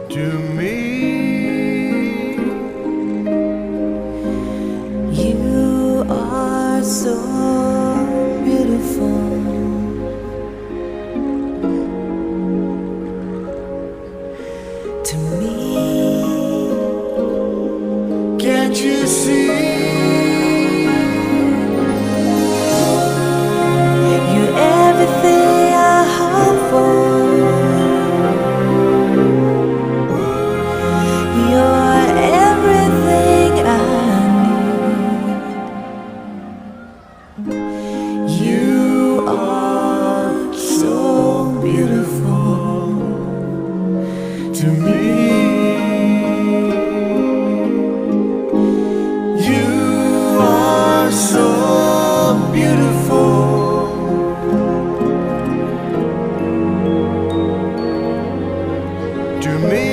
to me. You are so beautiful to me. Can't you see? You're everything I hope for. You're everything I need. You are so beautiful To me, you are so beautiful. To me,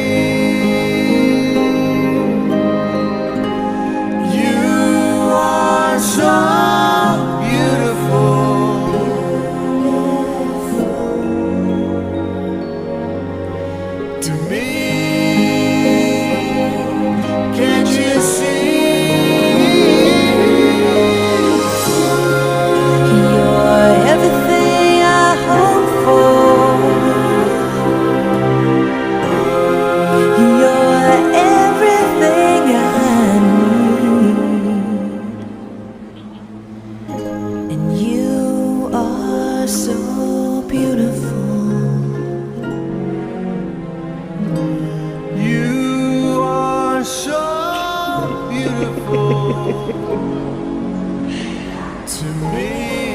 you are so beautiful. To me, can't you see? You're everything I hope for. You're everything I need. And you are so beautiful. You are so beautiful to me.